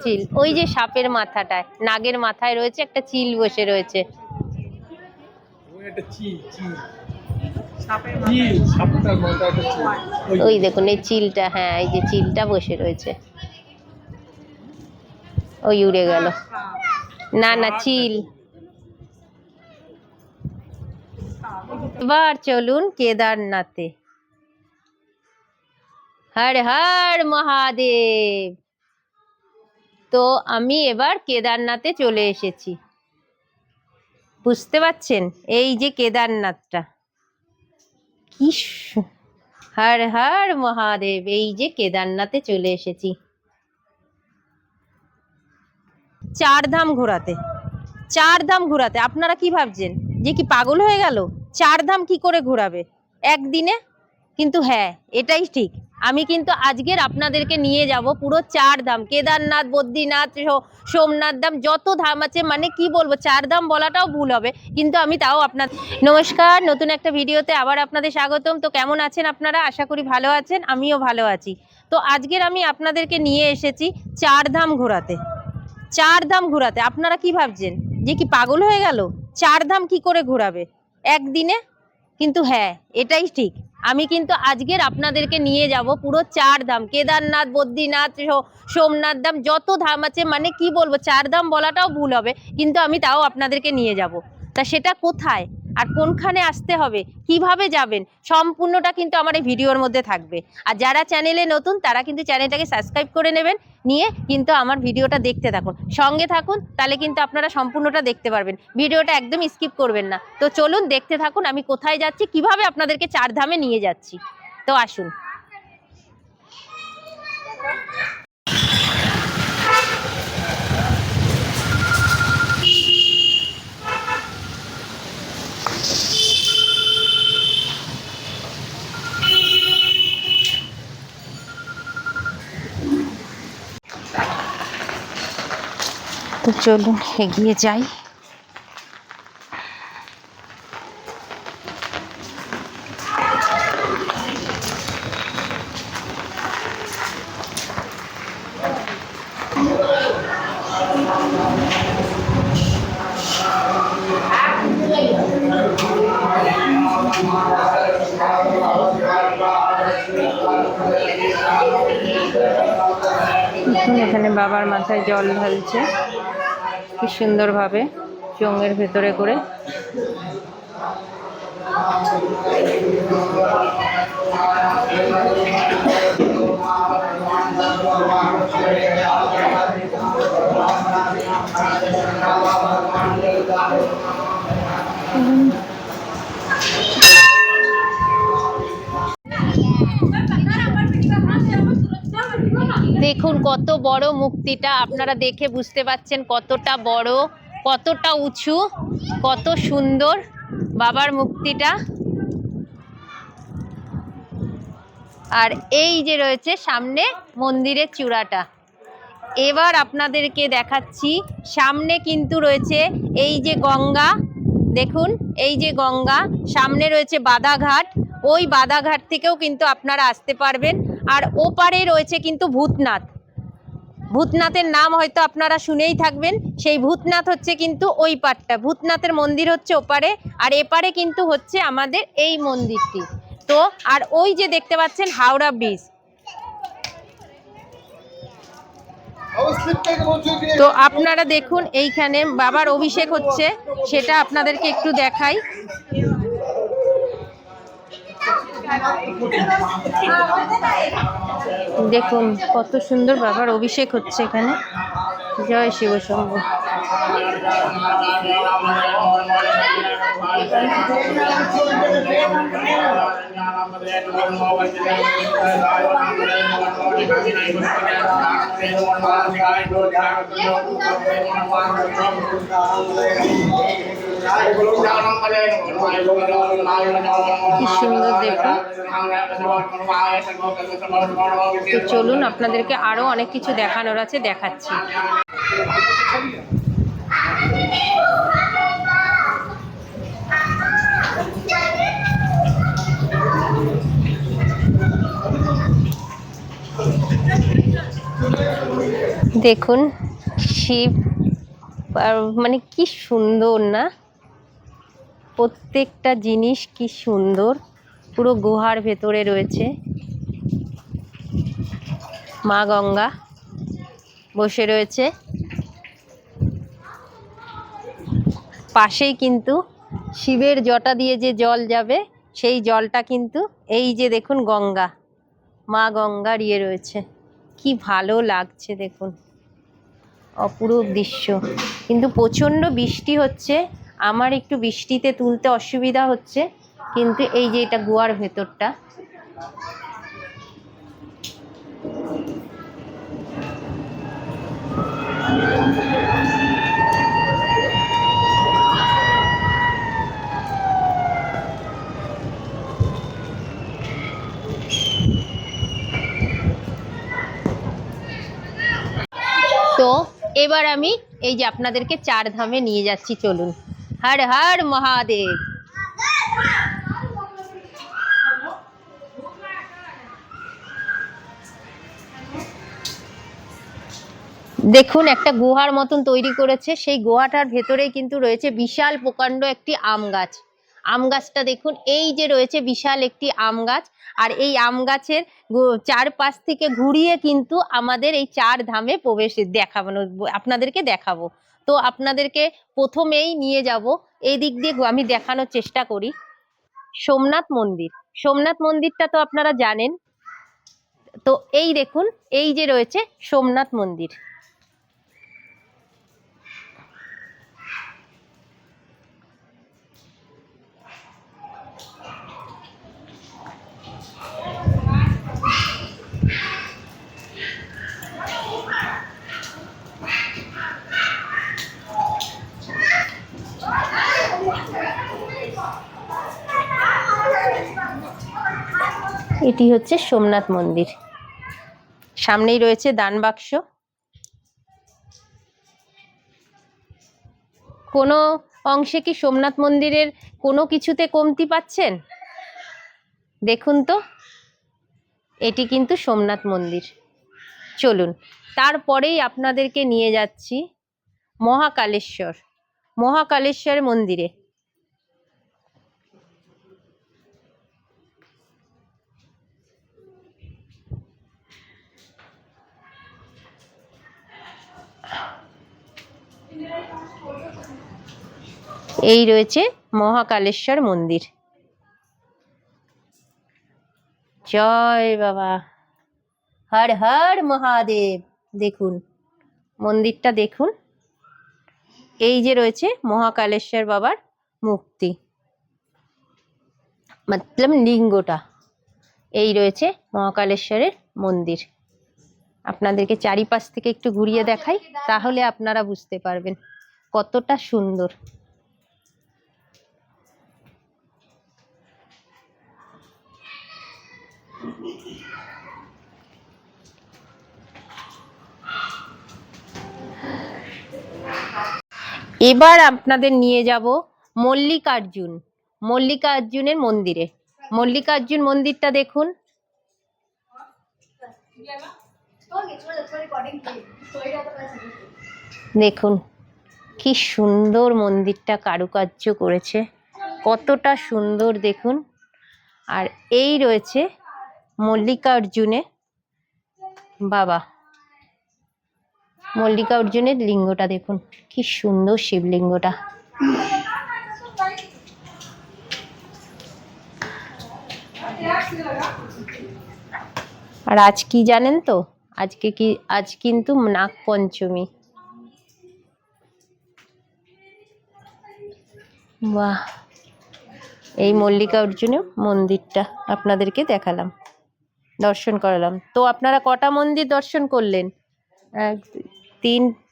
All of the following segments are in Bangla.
চিল, ওই যে সাপের মাথাটায়, নাগের মাথায় রয়েছে একটা চিল বসে রয়েছে। ওই দেখুন এই চিলটা, হ্যাঁ এই যে চিলটা বসে রয়েছে। ওই উড়ে গেল, না না চিল। এবার চলুন কেদারনাথে। হর হর মহাদেব। তো আমি এবার কেদারনাথে চলে এসেছি, বুঝতে পারছেন? এই যে কেদারনাথটা, কি হর হর মহাদেব। এই যে কেদারনাথে চলে এসেছি চারধাম ঘোরাতে। চারধাম ঘোরাতে আপনারা কি ভাবছেন যে কি পাগল হয়ে গেল? চারধাম কি করে ঘোরাবে একদিনে? কিন্তু হ্যাঁ, এটাই ঠিক। আমি কিন্তু আজকের আপনাদেরকে নিয়ে যাব পুরো চারধাম, কেদারনাথ, বদ্রীনাথ, সোমনাথ ধাম, যত ধাম আছে, মানে কি বলবো, চারধাম বলাটাও ভুল হবে, কিন্তু আমি তাও আপনাদের। নমস্কার, নতুন একটা ভিডিওতে আবার আপনাদের স্বাগতম। তো কেমন আছেন আপনারা? আশা করি ভালো আছেন, আমিও ভালো আছি। তো আজকের আমি আপনাদেরকে নিয়ে এসেছি চারধাম ঘোরাতে। চারধাম ঘোরাতে আপনারা কি ভাবছেন যে কি পাগল হয়ে গেল? চারধাম কি করে ঘোরাবে একদিনে? কিন্তু হ্যাঁ, এটাই ঠিক। আমি কিন্তু আজকের আপনাদেরকে নিয়ে যাব পুরো চারধাম, কেদারনাথ, বদ্রীনাথ, সোমনাথ ধাম, যত ধাম আছে, মানে কি বলবো, চারধাম বলাটাও ভুল হবে, কিন্তু আমি তাও আপনাদেরকে নিয়ে যাব। তা সেটা কোথায় আর কোনখানে আসতে হবে, কিভাবে যাবেন, সম্পূর্ণটা কিন্তু আমার এই ভিডিওর মধ্যে থাকবে। আর যারা চ্যানেলে নতুন তারা কিন্তু চ্যানেলটাকে সাবস্ক্রাইব করে নেবেন, নিয়ে কিন্তু আমার ভিডিওটা দেখতে থাকুন, সঙ্গে থাকুন, তাহলে কিন্তু আপনারা সম্পূর্ণটা দেখতে পারবেন। ভিডিওটা একদম স্কিপ করবেন না। তো চলুন দেখতে থাকুন আমি কোথায় যাচ্ছি, কিভাবে আপনাদেরকে চারধামে নিয়ে যাচ্ছি। তো আসুন। তো চলুন এগিয়ে যাই। এখানে বাবার মাথায় জল ঢালছে কি সুন্দরভাবে চোঙের ভেতরে করে। দেখুন কত বড় মূর্তিটা, আপনারা দেখে বুঝতে পাচ্ছেন কতটা বড়, কতটা উঁচু, কত সুন্দর বাবার মূর্তিটা। আর এই যে রয়েছে সামনে মন্দিরের চূড়াটা। এবার আপনাদেরকে দেখাচ্ছি, সামনে কিন্তু রয়েছে এই যে গঙ্গা, দেখুন এই যে গঙ্গা, সামনে রয়েছে বাদাঘাট, ওই বাদাঘাট থেকেও কিন্তু আপনারা আসতে পারবেন। আর ওপারে রয়েছে কিন্তু ভূতনাথ। ভূতনাথের নাম হয়তো আপনারা শুনেই থাকবেন, সেই ভূতনাথ হচ্ছে কিন্তু ওই পাটটা, ভূতনাথের মন্দির হচ্ছে ওপারে, আর এপারে কিন্তু হচ্ছে আমাদের এই মন্দিরটি। তো আর ওই যে দেখতে পাচ্ছেন হাওড়া ব্রিজ। তো আপনারা দেখুন এইখানে বাবার অভিষেক হচ্ছে, সেটা আপনাদেরকে একটু দেখাই। দেখুন কত সুন্দর বাবার অভিষেক হচ্ছে এখানে। জয় শিব শম্ভু। কি সুন্দর দেখুন। তো চলুন আপনাদেরকে আরো অনেক কিছু দেখানোর আছে, দেখাচ্ছি। দেখুন শিব মানে কি সুন্দর না, প্রত্যেকটা জিনিস কি সুন্দর, পুরো গুহার ভেতরে রয়েছে। মা গঙ্গা বসে রয়েছে, পাশেই কিন্তু শিবের জটা দিয়ে যে জল যাবে সেই জলটা কিন্তু এই যে দেখুন গঙ্গা, মা গঙ্গা ইয়ে রয়েছে। কি ভালো লাগছে দেখুন, অপরূপ দৃশ্য। কিন্তু প্রচণ্ড বৃষ্টি হচ্ছে, আমার একটু বৃষ্টিতে তুলতে অসুবিধা হচ্ছে, কিন্তু এই যে এটা গুহার ভেতরটা, তো এবার আমি এই যে আপনাদেরকে চার ধামে নিয়ে যাচ্ছি, চলুন। হর হর মহাদেব। দেখুন একটা গুহার মতন তৈরি করেছে, সেই গুহাটার ভেতরেই কিন্তু রয়েছে বিশাল প্রকাণ্ড একটি আম গাছ। আম গাছটা দেখুন, এই যে রয়েছে বিশাল একটি আম গাছ, আর এই আম গাছের চারপাশ থেকে ঘুরিয়ে কিন্তু আমাদের এই চার ধামে প্রবেশ দেখানো, আপনাদেরকে দেখাবো। তো আপনাদেরকে প্রথমেই নিয়ে যাব এই দিক দিয়ে, আমি দেখানোর চেষ্টা করি সোমনাথ মন্দির। সোমনাথ মন্দিরটা তো আপনারা জানেন। তো এই দেখুন, এই যে রয়েছে সোমনাথ মন্দির। এটি হচ্ছে সোমনাথ মন্দির, সামনেই রয়েছে দান বাক্স। কোনো অংশে কি সোমনাথ মন্দিরের কোনো কিছুতে কমতি পাচ্ছেন? দেখুন তো, এটি কিন্তু সোমনাথ মন্দির। চলুন, তারপরেই আপনাদেরকে নিয়ে যাচ্ছি মহাকালেশ্বর, মহাকালেশ্বর মন্দিরে। এই রয়েছে মহাকালেশ্বর মন্দির। জয় বাবা, হর হর মহাদেব। দেখুন মন্দিরটা দেখুন, এই যে রয়েছে মহাকালেশ্বর বাবার মূর্তি, মতলব লিঙ্গটা, এই রয়েছে মহাকালেশ্বরের মন্দির। আপনাদেরকে চারিপাশ থেকে একটু ঘুরিয়ে দেখাই, তাহলে আপনারা বুঝতে পারবেন কতটা সুন্দর। এবার আপনাদের নিয়ে যাব মল্লিকার্জুন, মল্লিকার্জুনের মন্দিরে। মল্লিকার্জুন মন্দিরটা দেখুন, দেখুন কি সুন্দর মন্দিরটা কারুকার্য করেছে, কতটা সুন্দর দেখুন। আর এই রয়েছে মল্লিকার্জুনে বাবা, মল্লিকার্জুনের লিঙ্গটা দেখুন, কি সুন্দর শিবলিঙ্গটা। আর আজ কি জানেন তো, আজ কিন্তু নাগ পঞ্চমী। বাহ, এই মল্লিকার্জুনের মন্দিরটা আপনাদেরকে দেখালাম, দর্শন করালাম। তো আপনারা কটা মন্দির দর্শন করলেন?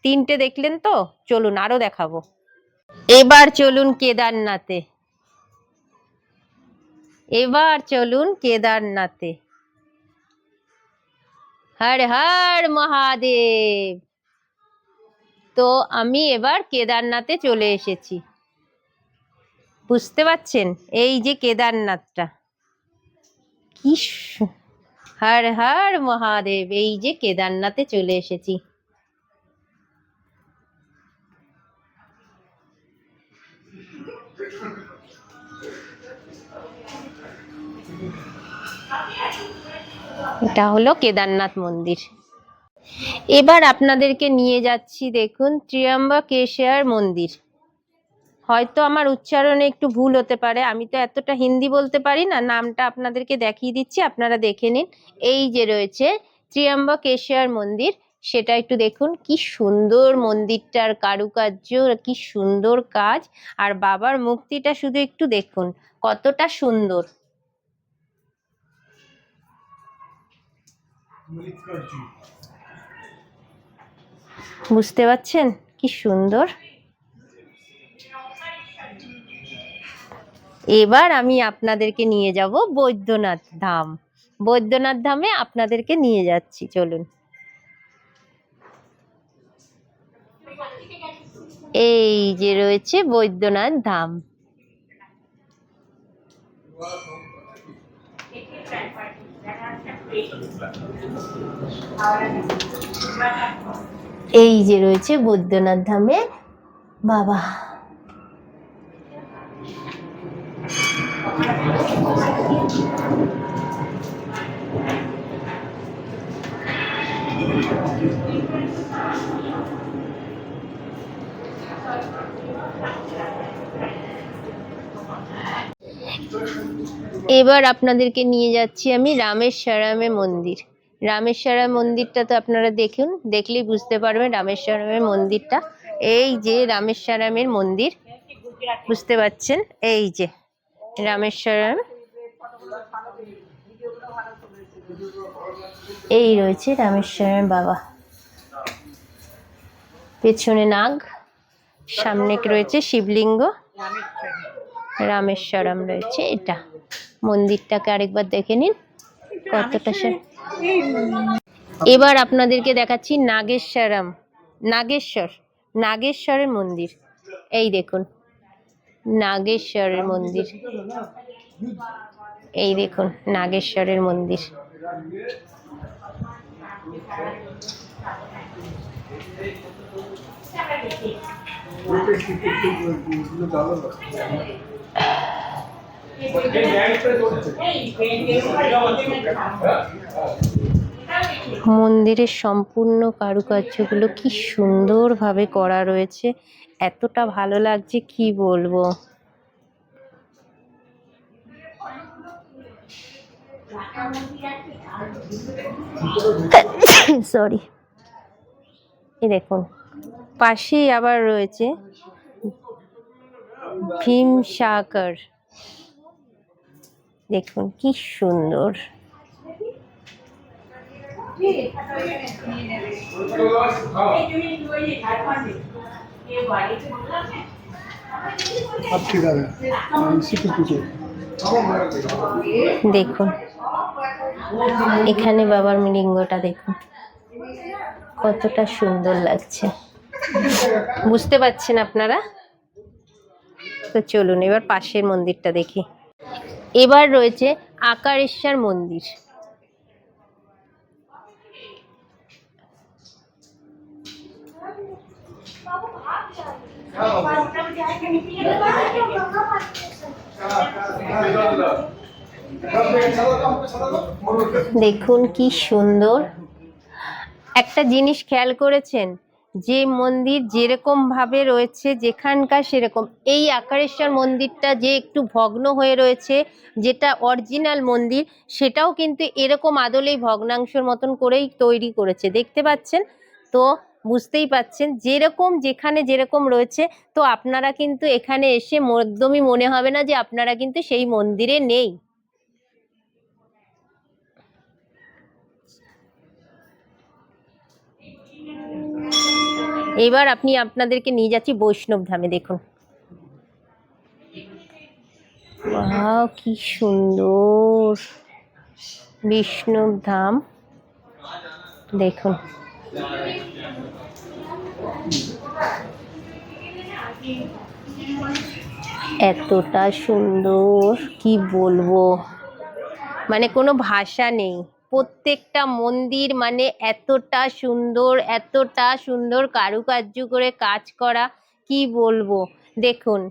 তিনটে দেখলেন তো? চলুন আরো দেখাবো। এবার চলুন কেদারনাথে, এবার চলুন কেদারনাথে। হর হর মহাদেব। তো আমি এবার কেদারনাথে চলে এসেছি, বুঝতে পারছেন? এই যে কেদারনাথটা, কি হর হর মহাদেব। এই যে কেদারনাথে চলে এসেছি। এটা হলো কেদারনাথ মন্দির। এবার আপনাদেরকে নিয়ে যাচ্ছি দেখুন ত্র্যম্বকেশ্বর মন্দির। হয়তো আমার উচ্চারণে একটু ভুল হতে পারে, আমি তো এতটা হিন্দি বলতে পারি না। নামটা আপনাদেরকে দেখিয়ে দিচ্ছি, আপনারা দেখে নিন। এই যে রয়েছে ত্র্যম্বকেশ্বর মন্দির, সেটা একটু দেখুন। কি সুন্দর মন্দিরটার কারুকার্য, কি সুন্দর কাজ। আর বাবার মূর্তিটা শুধু একটু দেখুন কতটা সুন্দর। বুঝতে পারছেন কি সুন্দর। এবার আমি আপনাদেরকে নিয়ে যাব বৈদ্যনাথ ধাম। বৈদ্যনাথ ধামে আপনাদেরকে নিয়ে যাচ্ছি, চলুন। এই যে রয়েছে বৈদ্যনাথ ধাম। এই যে রয়েছে বৈদ্যনাথ ধামে বাবা। এবার আপনাদেরকে নিয়ে যাচ্ছি আমি রামেশ্বরমে মন্দির। রামেশ্বরম মন্দিরটা তো আপনারা দেখুন, দেখলেই বুঝতে পারবেন রামেশ্বরমের মন্দিরটা। এই যে রামেশ্বরমের মন্দির, বুঝতে পাচ্ছেন? এই যে রামেশ্বরম, এই রয়েছে রামেশ্বরম বাবা। পেছনে নাগ, সামনে রয়েছে শিবলিঙ্গ, রামেশ্বরম রয়েছে। এটা মন্দিরটাকে আরেকবার দেখে নিন কতটা। এবার আপনাদেরকে দেখাচ্ছি নাগেশ্বরম, নাগেশ্বরের মন্দির। এই দেখুন নাগেশ্বরের মন্দির, এই দেখুন নাগেশ্বরের মন্দির। মন্দিরের সম্পূর্ণ কারুকার্যগুলো কি সুন্দরভাবে করা রয়েছে, এতটা ভালো লাগছে কি বলবো। সরি। এই দেখুন পাশেই আবার রয়েছে ভীমসাগর, দেখুন কি সুন্দর। দেখুন এখানে বাবার লিঙ্গটা দেখুন কতটা সুন্দর লাগছে, বুঝতে পারছেন আপনারা? তো চলুন এবার পাশের মন্দিরটা দেখি। এবার রয়েছে আকারেশ্বর মন্দির। দেখুন কি সুন্দর। একটা জিনিস খেয়াল করেছেন, যে মন্দির যেরকম ভাবে রয়েছে যেখানকার সেরকম, এই আকারেশ্বর মন্দিরটা যে একটু ভগ্ন হয়ে রয়েছে, যেটা অরিজিনাল মন্দির সেটাও কিন্তু এরকম আদলেই ভগ্নাংশের মতন করেই তৈরি করেছে, দেখতে পাচ্ছেন তো? বুঝতেই পাচ্ছেন যেরকম যেখানে যেরকম রয়েছে। তো আপনারা কিন্তু এখানে এসে একদমই মনে হবে না যে আপনারা কিন্তু সেই মন্দিরে নেই। এবার আপনাদেরকে নিয়ে যাচ্ছি বৈষ্ণব ধামে। দেখুন ওয়াও কি সুন্দর বৈষ্ণব ধাম, দেখুন। এতটা সুন্দর কি বলবো, মানে কোনো ভাষা নেই। প্রত্যেকটা মন্দির মানে এতটা সুন্দর কারুকার্য করে কাজ করা, কি বলবো। দেখুন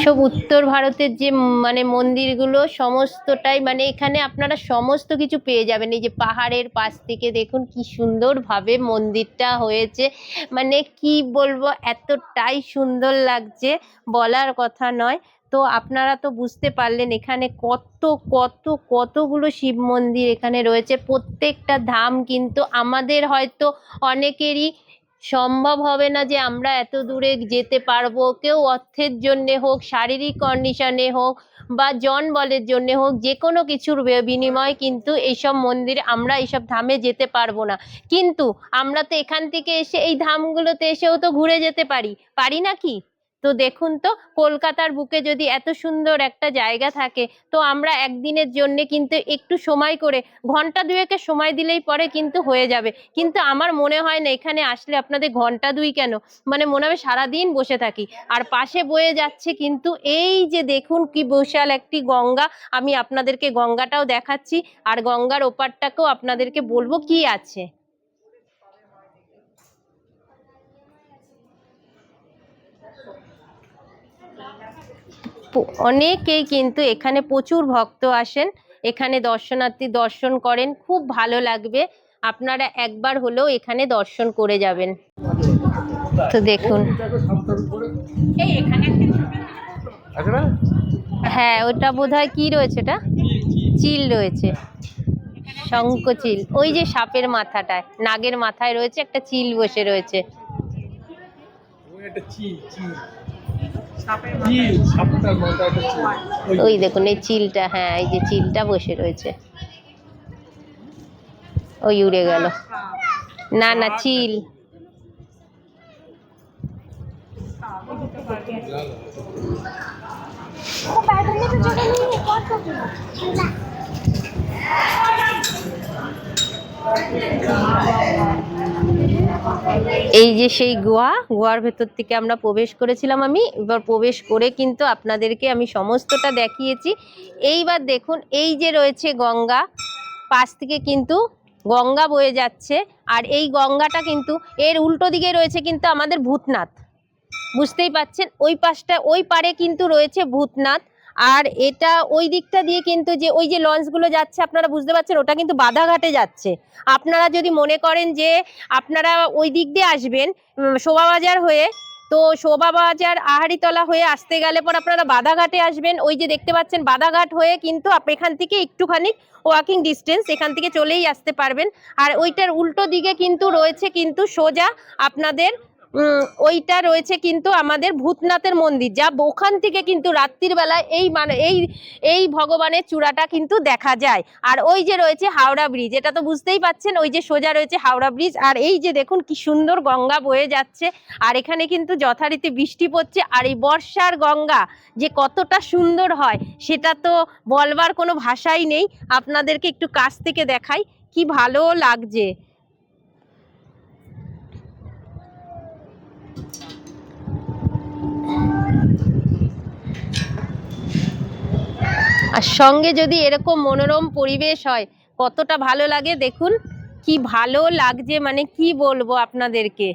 সব উত্তর ভারতের যে মানে মন্দিরগুলো সমস্তটাই মানে এখানে আপনারা সমস্ত কিছু পেয়ে যাবেন। এই যে পাহাড়ের পাশ থেকে দেখুন কি সুন্দরভাবে মন্দিরটা হয়েছে, মানে কি বলবো, এতটাই সুন্দর লাগছে বলার কথা নয়। তো আপনারা তো বুঝতে পারলেন এখানে কতগুলো শিব মন্দির এখানে রয়েছে। প্রত্যেকটা ধাম কিন্তু আমাদের হয়তো অনেকেরই সম্ভব হবে না যে আমরা এত দূরে যেতে পারবো। কেউ অর্থের জন্যে হোক, শারীরিক কন্ডিশনে হোক বা জন বলের জন্যে হোক, যে কোনো কিছুর বিনিময়ে কিন্তু এইসব মন্দিরে আমরা এইসব ধামে যেতে পারবো না। কিন্তু আমরা তো এখান থেকে এসে এই ধামগুলোতে এসেও তো ঘুরে যেতে পারি নাকি? তো দেখুন তো, কলকাতার বুকে যদি এত সুন্দর একটা জায়গা থাকে, তো আমরা একদিনের জন্য কিন্তু একটু সময় করে ঘন্টা দুয়েকের সময় দিলেই পরে কিন্তু হয়ে যাবে। কিন্তু আমার মনে হয় না এখানে আসলে আপনাদের ঘন্টা দুই কেন, মানে মনে হবে সারাদিন বসে থাকি। আর পাশে বয়ে যাচ্ছে কিন্তু এই যে দেখুন কি বিশাল একটি গঙ্গা। আমি আপনাদেরকে গঙ্গাটাও দেখাচ্ছি, আর গঙ্গার ওপারটাকেও আপনাদেরকে বলবো কি আছে। অনেকেই কিন্তু এখানে প্রচুর ভক্ত আসেন, এখানে দর্শনার্থী দর্শন করেন, খুব ভালো লাগবে। আপনারা একবার হলেও এখানে দর্শন করে যাবেন। তো দেখুন, হ্যাঁ ওটা বোধহয় কি রয়েছে, ওটা চিল রয়েছে, শঙ্খচিল। ওই যে সাপের মাথাটায়, নাগের মাথায় রয়েছে একটা চিল বসে রয়েছে। ওই দেখুন এই চিলটা, হ্যাঁ এই যে চিলটা বসে রয়েছে। ওই উড়ে গেল, না না চিল। এই যে সেই গোয়ার ভেতর থেকে আমরা প্রবেশ করেছিলাম। আমি এবার প্রবেশ করে কিন্তু আপনাদেরকে আমি সমস্তটা দেখিয়েছি। এইবার দেখুন এই যে রয়েছে গঙ্গা, পাশ থেকে কিন্তু গঙ্গা বয়ে যাচ্ছে, আর এই গঙ্গাটা কিন্তু এর উল্টো দিকে রয়েছে কিন্তু আমাদের ভূতনাথ, বুঝতেই পাচ্ছেন। ওই পাশটা ওই পারে কিন্তু রয়েছে ভূতনাথ, আর এটা ওই দিকটা দিয়ে কিন্তু যে ওই যে লঞ্চগুলো যাচ্ছে আপনারা বুঝতে পারছেন ওটা কিন্তু বাধাঘাটে যাচ্ছে। আপনারা যদি মনে করেন যে আপনারা ওই দিক দিয়ে আসবেন শোভাবাজার হয়ে, তো শোভাবাজার আহারিতলা হয়ে আসতে গেলে পর আপনারা বাধাঘাটে আসবেন। ওই যে দেখতে পাচ্ছেন বাধাঘাট হয়ে কিন্তু এখান থেকে একটুখানি ওয়াকিং ডিস্টেন্স, এখান থেকে চলেই আসতে পারবেন। আর ওইটার উল্টো দিকে কিন্তু রয়েছে কিন্তু সোজা আপনাদের ওইটা রয়েছে কিন্তু আমাদের ভূতনাথের মন্দির, যা ওখান থেকে কিন্তু রাত্রির বেলায় এই ভগবানের চূড়াটা কিন্তু দেখা যায়। আর ওই যে রয়েছে হাওড়া ব্রিজ, এটা তো বুঝতেই পাচ্ছেন, ওই যে সোজা রয়েছে হাওড়া ব্রিজ। আর এই যে দেখুন কি সুন্দর গঙ্গা বয়ে যাচ্ছে, আর এখানে কিন্তু যথারীতি বৃষ্টি পড়ছে। আর এই বর্ষার গঙ্গা যে কতটা সুন্দর হয় সেটা তো বলবার কোনো ভাষাই নেই। আপনাদেরকে একটু কাছ থেকে দেখাই, কি ভালো লাগছে। আর সঙ্গে যদি এরকম মনোরম পরিবেশ হয় কতটা ভালো লাগে। দেখুন কি ভালো লাগছে, মানে কি বলবো আপনাদেরকে।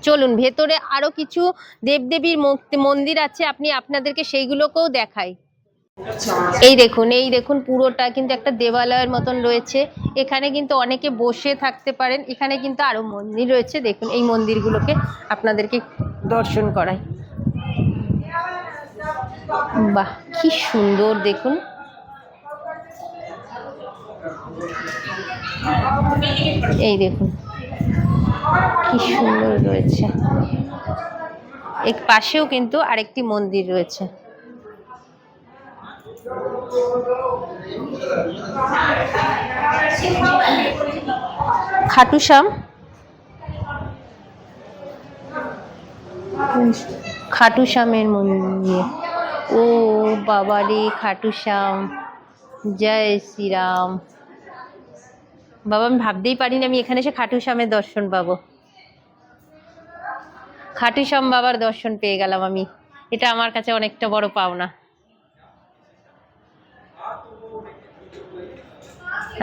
চলুন ভেতরে আরো কিছু দেবদেবীর মন্দির আছে, আপনাদেরকে সেইগুলোকেও দেখাই। এই দেখুন পুরোটা কিন্তু একটা দেবালয়ের মতন রয়েছে। এখানে কিন্তু অনেকে বসে থাকতে পারেন। এখানে কিন্তু আরো মন্দির রয়েছে, দেখুন এই মন্দিরগুলোকে আপনাদেরকে দর্শন করাই। বাহ কি সুন্দর দেখুন। এই দেখুন কি সুন্দর রয়েছে। এর পাশেও কিন্তু আরেকটি মন্দির রয়েছে। খাটুশ্যামের মন্দির। ও বাবা রে, খাটুশ্যাম, জয় শ্রীরাম। বাবা আমি ভাবতেই পারিনি আমি এখানে এসে খাটু শ্যামের দর্শন পাবো। খাটু শ্যাম বাবার দর্শন পেয়ে গেলাম আমি, এটা আমার কাছে অনেকটা বড় পাওনা।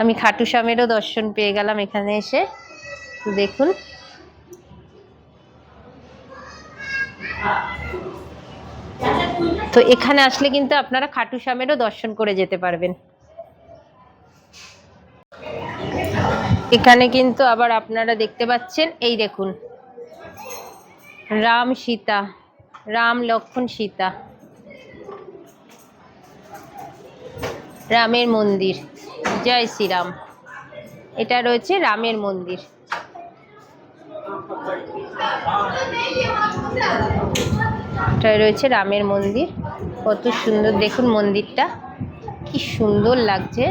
আমি খাটু শ্যামেরও দর্শন পেয়ে গেলাম এখানে এসে। দেখুন তো এখানে আসলে কিন্তু আপনারা খাটু শ্যামেরও দর্শন করে যেতে পারবেন। এখানে কিন্তু আবার আপনারা দেখতে পাচ্ছেন, এই দেখুন রাম সীতা, রাম লক্ষ্মণ সীতা, রামের মন্দির, জয় শ্রীরাম। এটা রয়েছে রামের মন্দির। এটা রয়েছে রামের মন্দির, কত সুন্দর দেখুন মন্দিরটা, কি সুন্দর লাগছে।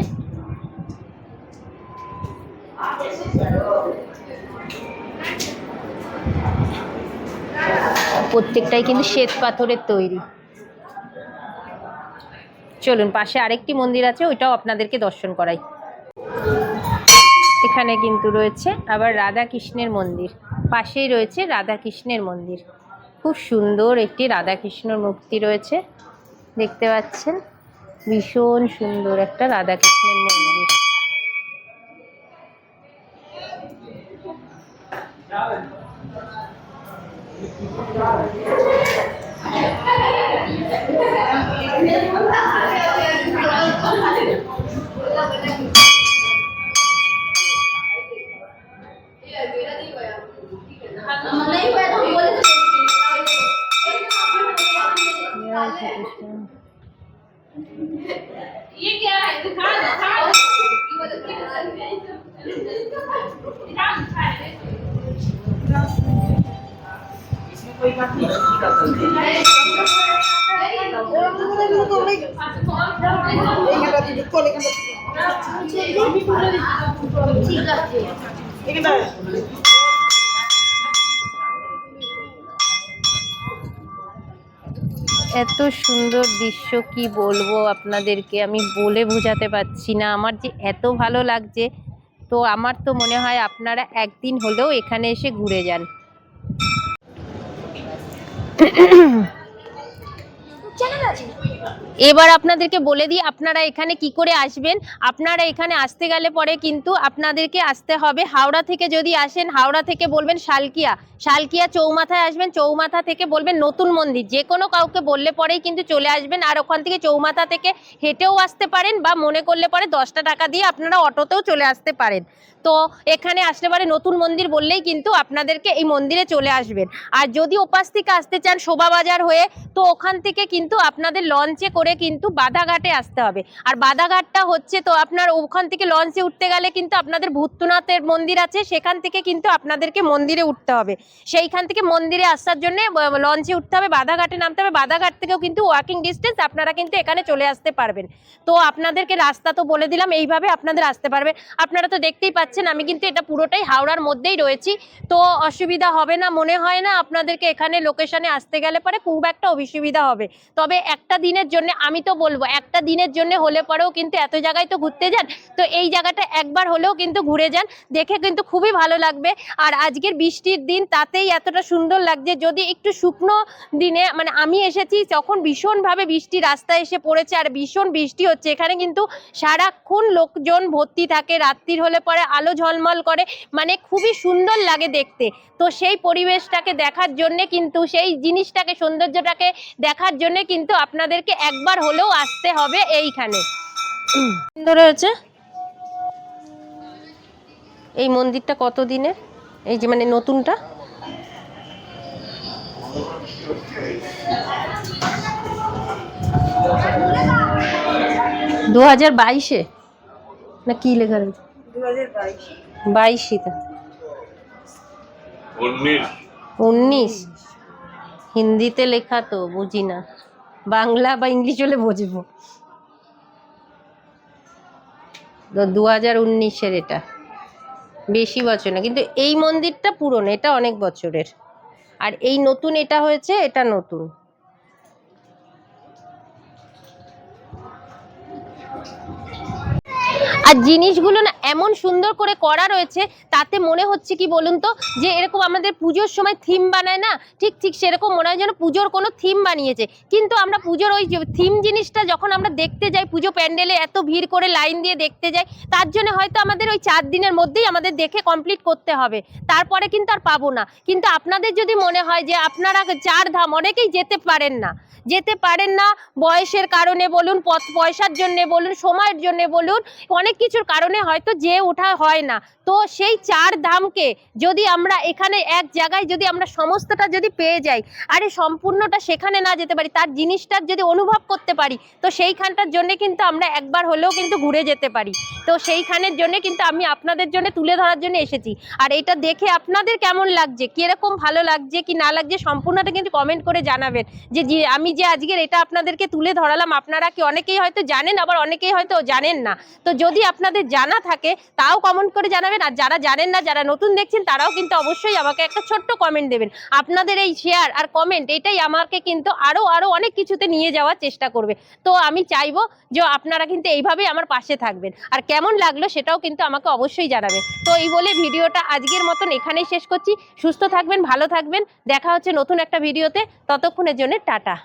প্রত্যেকটাই কিন্তু শ্বেত পাথরের তৈরি। চলুন পাশে আরেকটি মন্দির আছে, ওইটাও আপনাদেরকে দর্শন করাই। এখানে কিন্তু রয়েছে আবার রাধা কৃষ্ণের মন্দির, পাশেই রয়েছে রাধা কৃষ্ণের মন্দির। খুব সুন্দর একটি রাধা কৃষ্ণর মূর্তি রয়েছে, দেখতে পাচ্ছেন, ভীষণ সুন্দর একটা রাধা কৃষ্ণের মন্দির। ये क्या है दिखा इसमें कोई बात नहीं এত সুন্দর দৃশ্য কি বলবো আপনাদেরকে, আমি বলে বোঝাতে পারছি না, আমার যে এত ভালো লাগছে। তো আমার তো মনে হয় আপনারা একদিন হলেও এখানে এসে ঘুরে যান। এবার আপনাদেরকে বলে দিই আপনারা এখানে কি করে আসবেন। আপনারা এখানে আসতে গেলে পরে কিন্তু আপনাদেরকে আসতে হবে হাওড়া থেকে। যদি আসেন হাওড়া থেকে বলবেন শালকিয়া, শালকিয়া চৌমাথায় আসবেন, চৌমাথা থেকে বলবেন নতুন মন্দির, যে কোনো কাউকে বললে পরেই কিন্তু চলে আসবেন। আর ওখান থেকে চৌমাথা থেকে হেঁটেও আসতে পারেন, বা মনে করলে পরে 10টা টাকা দিয়ে আপনারা অটোতেও চলে আসতে পারেন। তো এখানে আসলে পরে নতুন মন্দির বললেই কিন্তু আপনাদেরকে এই মন্দিরে চলে আসবেন। আর যদি ওপাশ থেকে আসতে চান শোভাবাজার হয়ে, তো ওখান থেকে কিন্তু আপনাদের লঞ্চে করে কিন্তু বাধাঘাটে আসতে হবে। আর বাধাঘাটটা হচ্ছে, তো আপনার ওখান থেকে লঞ্চে উঠতে গেলে কিন্তু আপনাদের ভূতনাথের মন্দির আছে, সেখান থেকে কিন্তু আপনাদেরকে মন্দিরে উঠতে হবে। সেইখান থেকে মন্দিরে আসার জন্য লঞ্চে উঠতে হবে, বাধাঘাটে নামতে হবে। বাধাঘাট থেকেও কিন্তু ওয়াকিং ডিস্টেন্স, আপনারা কিন্তু এখানে চলে আসতে পারবেন। তো আপনাদেরকে রাস্তা তো বলে দিলাম, এইভাবে আপনাদের আসতে পারবে। আপনারা তো দেখতেই পাচ্ছেন আমি কিন্তু এটা পুরোটাই হাওড়ার মধ্যেই রয়েছি, তো অসুবিধা হবে না মনে হয় না আপনাদেরকে এখানে লোকেশনে আসতে গেলে পরে খুব একটা অসুবিধা হবে। তবে একটা দিনের জন্য আমি তো বলবো, একটা দিনের জন্য হলে পরেও কিন্তু এত জায়গায় তো ঘুরতে যান, তো এই জায়গাটা একবার হলেও কিন্তু ঘুরে যান, দেখে কিন্তু খুবই ভালো লাগবে। আর আজকের বৃষ্টির দিন তাতেই এতটা সুন্দর লাগছে। যদি একটু শুকনো দিনে, মানে আমি এসেছি যখন ভীষণভাবে বৃষ্টি রাস্তায় এসে পড়েছে আর ভীষণ বৃষ্টি হচ্ছে, এখানে কিন্তু সারাক্ষণ লোকজন ভর্তি থাকে, রাত্রির হলে পরে আলো ঝলমল করে, মানে খুবই সুন্দর লাগে দেখতে। তো সেই পরিবেশটাকে দেখার জন্য কিন্তু, সেই জিনিসটাকে সৌন্দর্যটাকে দেখার জন্য কিন্তু আপনাদেরকে একবার হলেও আসতে হবে এইখানে। সুন্দর হয়েছে এই মন্দিরটা। কত দিনের এই যে মানে নতুনটা, দু 2022-এ না কি লেখা রয়েছে, 2022 19 হিন্দিতে লেখা, তো বুঝি না, বাংলা বা ইংলিশ হলে বুঝবো। 2019-এর, এটা বেশি বছর না, কিন্তু এই মন্দিরটা পুরনো, এটা অনেক বছরের। আর এই নতুন এটা হয়েছে, এটা নতুন। আর জিনিসগুলো না এমন সুন্দর করে করা রয়েছে, তাতে মনে হচ্ছে কি বলুন তো, যে এরকম আমাদের পুজোর সময় থিম বানায় না, ঠিক ঠিক সেরকম মনে হয় যেন পুজোর কোনো থিম বানিয়েছে। কিন্তু আমরা পুজোর ওই থিম জিনিসটা যখন আমরা দেখতে যাই, পুজো প্যান্ডেলে এত ভিড় করে লাইন দিয়ে দেখতে যাই, তার জন্য হয়তো আমাদের ওই 4 দিনের মধ্যেই আমাদের দেখে কমপ্লিট করতে হবে, তারপরে কিন্তু আর পাবো না। কিন্তু আপনাদের যদি মনে হয় যে আপনারা 4 ধাম, অনেকেই যেতে পারেন না, বয়সের কারণে বলুন, পয়সার জন্য বলুন, সময়ের জন্য বলুন, অনেক কিছুর কারণে হয়তো যে ওঠা হয় না। তো সেই 4 ধামকে যদি আমরা এখানে এক জায়গায় যদি আমরা সমস্তটা যদি পেয়ে যাই, আরে সম্পূর্ণটা সেখানে না যেতে পারি, তার জিনিসটার যদি অনুভব করতে পারি, তো সেইখানটার জন্য কিন্তু আমরা একবার হলেও কিন্তু ঘুরে যেতে পারি। তো সেইখানের জন্য কিন্তু আমি আপনাদের জন্য তুলে ধরার জন্য এসেছি। আর এটা দেখে আপনাদের কেমন লাগছে, কিরকম ভালো লাগছে কি না লাগছে, সম্পূর্ণটা কিন্তু কমেন্ট করে জানাবেন। যে আমি যে আজকের এটা আপনাদেরকে তুলে ধরালাম, আপনারা কি অনেকেই হয়তো জানেন, আবার অনেকেই হয়তো জানেন না। তো যদি আপনাদের জানা থাকে তাও কমেন্ট করে জানাবেন, আর যারা জানেন না, যারা নতুন দেখছেন, তারাও কিন্তু অবশ্যই আমাকে একটা ছোট্ট কমেন্ট দেবেন। আপনাদের এই শেয়ার আর কমেন্ট এটাই আমাকে কিন্তু আরো অনেক কিছুতে নিয়ে যাওয়ার চেষ্টা করবে। তো আমি চাইবো যে আপনারা কিন্তু এইভাবেই আমার পাশে থাকবেন, আর কেমন লাগলো সেটাও কিন্তু আমাকে অবশ্যই জানাবেন। তো এই বলে ভিডিওটা আজকের মতন এখানেই শেষ করছি। সুস্থ থাকবেন, ভালো থাকবেন, দেখা হচ্ছে নতুন একটা ভিডিওতে। ততক্ষণের জন্য টাটা।